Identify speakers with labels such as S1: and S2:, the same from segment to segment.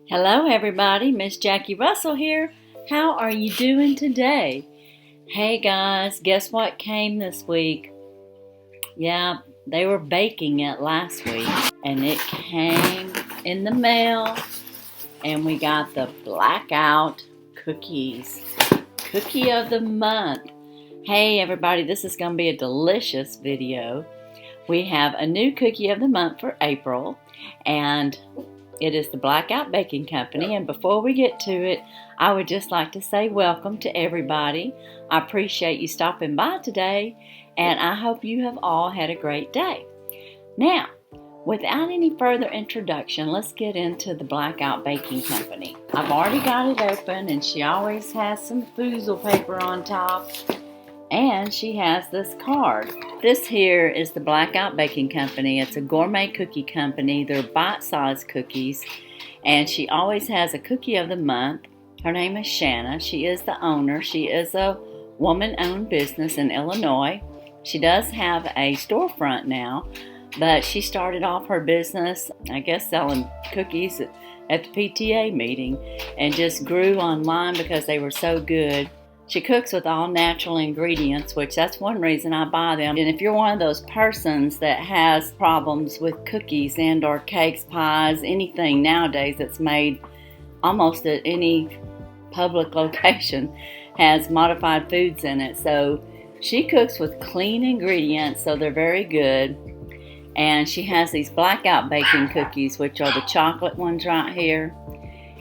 S1: Hello everybody, Miss Jackie Russell here. How are you doing today? Hey guys, guess what came this week? Yeah, they were baking it last week and it came in the mail and we got the BlackOut cookies. Cookie of the month. Hey everybody, this is going to be a delicious video. We have a new cookie of the month for April and it is the BlackOut Baking Company, and before we get to it, I would just like to say welcome to everybody. I appreciate you stopping by today, and I hope you have all had a great day. Now, without any further introduction, let's get into the BlackOut Baking Company. I've already got it open, and she always has some foozle paper on top, and she has this card. This here is the BlackOut Baking Company. It's a gourmet cookie company. They're bite-sized cookies. And she always has a cookie of the month. Her name is Shanna. She is the owner. She is a woman-owned business in Illinois. She does have a storefront now, but she started off her business, I guess, selling cookies at the PTA meeting and just grew online because they were so good. She cooks with all natural ingredients, which that's one reason I buy them. And if you're one of those persons that has problems with cookies and or cakes, pies, anything nowadays that's made almost at any public location has modified foods in it. So she cooks with clean ingredients, so they're very good. And she has these BlackOut baking cookies, which are the chocolate ones right here.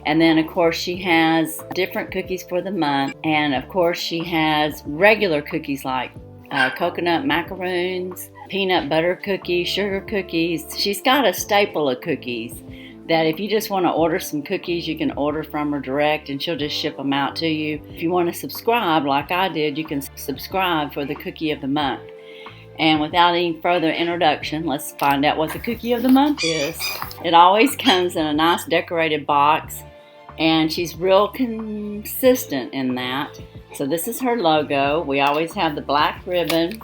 S1: And then, of course, she has different cookies for the month. And, of course, she has regular cookies like coconut macaroons, peanut butter cookies, sugar cookies. She's got a staple of cookies that if you just want to order some cookies, you can order from her direct and she'll just ship them out to you. If you want to subscribe like I did, you can subscribe for the cookie of the month. And without any further introduction, let's find out what the cookie of the month is. It always comes in a nice decorated box. And she's real consistent in that. So this is her logo. We always have the black ribbon.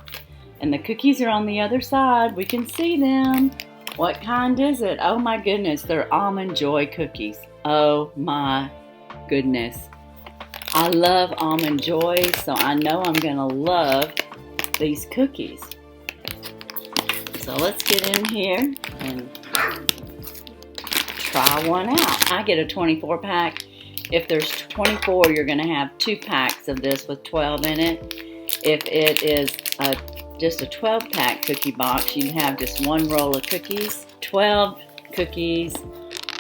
S1: And the cookies are on the other side. We can see them. What kind is it? Oh my goodness, they're Almond Joy cookies. Oh my goodness. I love Almond Joy, so I know I'm gonna love these cookies. So let's get in here and try one out. I get a 24 pack. If there's 24, you're going to have 2 packs of this with 12 in it. If it is just a 12 pack cookie box, you have just 1 roll of cookies, 12 cookies,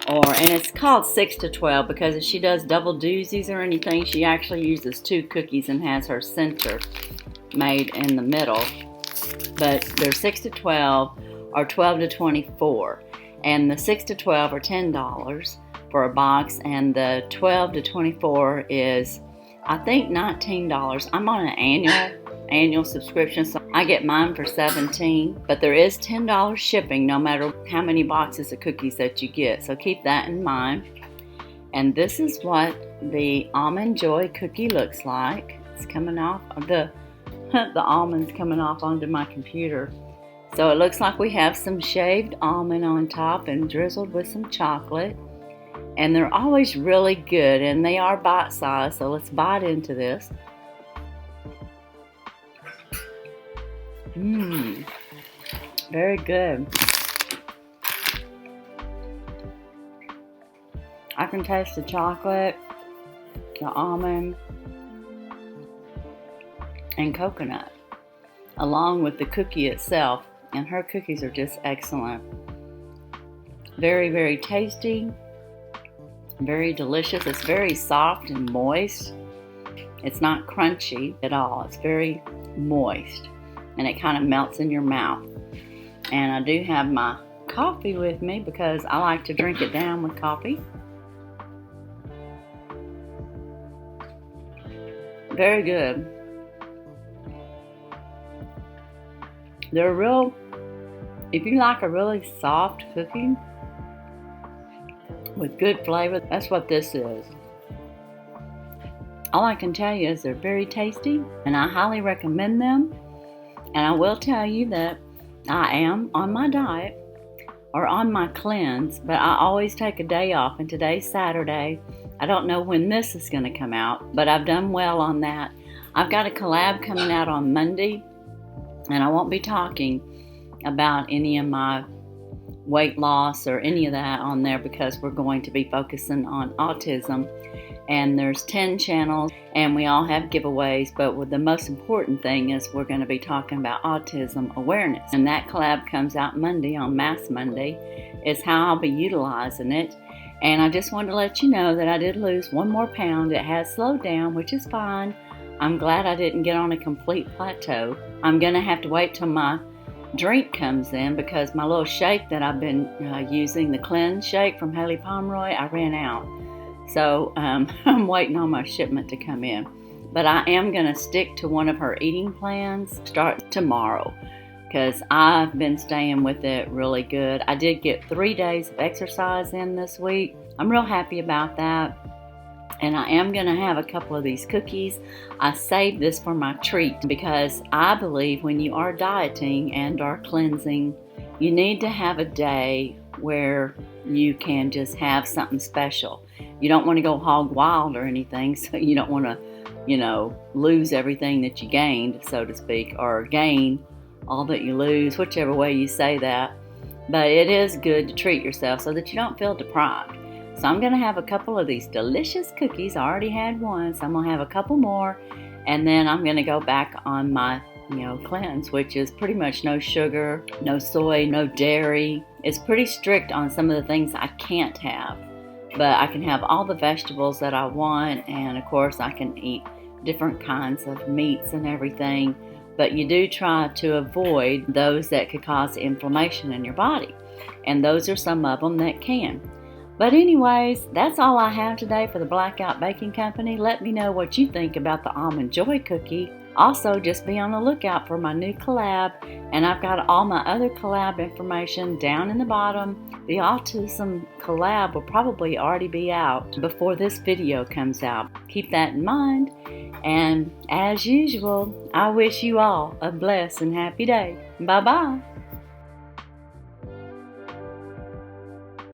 S1: and it's called 6 to 12 because if she does double doozies or anything, she actually uses 2 cookies and has her center made in the middle. But they're 6 to 12 or 12 to 24. And the 6 to 12 are $10 for a box, and the 12 to 24 is, I think, $19. I'm on an annual subscription, so I get mine for $17. But there is $10 shipping no matter how many boxes of cookies that you get, so keep that in mind. And this is what the Almond Joy cookie looks like. It's coming off the almonds coming off onto my computer. So it looks like we have some shaved almond on top and drizzled with some chocolate. And they're always really good, and they are bite-sized, so let's bite into this. Very good. I can taste the chocolate, the almond, and coconut, along with the cookie itself. And her cookies are just excellent. Very, very tasty. Very delicious. It's very soft and moist. It's not crunchy at all. It's very moist. And it kind of melts in your mouth. And I do have my coffee with me because I like to drink it down with coffee. Very good. They're real, if you like a really soft cookie with good flavor, that's what this is. All I can tell you is they're very tasty, and I highly recommend them. And I will tell you that I am on my diet, or on my cleanse, but I always take a day off, and today's Saturday. I don't know when this is going to come out, but I've done well on that. I've got a collab coming out on Monday, and I won't be talking about any of my weight loss or any of that on there because we're going to be focusing on autism. And there's 10 channels and we all have giveaways, but the most important thing is we're going to be talking about autism awareness. And that collab comes out Monday on Mass Monday is how I'll be utilizing it. And I just wanted to let you know that I did lose 1 more pound. It has slowed down, which is fine. I'm glad I didn't get on a complete plateau. I'm going to have to wait till my drink comes in because my little shake that I've been using, the cleanse shake from Haley Pomeroy, I ran out. So I'm waiting on my shipment to come in. But I am going to stick to one of her eating plans, start tomorrow, because I've been staying with it really good. I did get 3 days of exercise in this week. I'm real happy about that. And I am going to have a couple of these cookies. I saved this for my treat because I believe when you are dieting and are cleansing, you need to have a day where you can just have something special. You don't want to go hog wild or anything, so you don't want to, lose everything that you gained, so to speak, or gain all that you lose, whichever way you say that. But it is good to treat yourself so that you don't feel deprived. So I'm going to have a couple of these delicious cookies. I already had one, so I'm going to have a couple more. And then I'm going to go back on my, cleanse, which is pretty much no sugar, no soy, no dairy. It's pretty strict on some of the things I can't have. But I can have all the vegetables that I want. And, of course, I can eat different kinds of meats and everything. But you do try to avoid those that could cause inflammation in your body. And those are some of them that can. But anyways, that's all I have today for the BlackOut Baking Company. Let me know what you think about the Almond Joy cookie. Also, just be on the lookout for my new collab. And I've got all my other collab information down in the bottom. The Autism collab will probably already be out before this video comes out. Keep that in mind. And as usual, I wish you all a blessed and happy day. Bye-bye.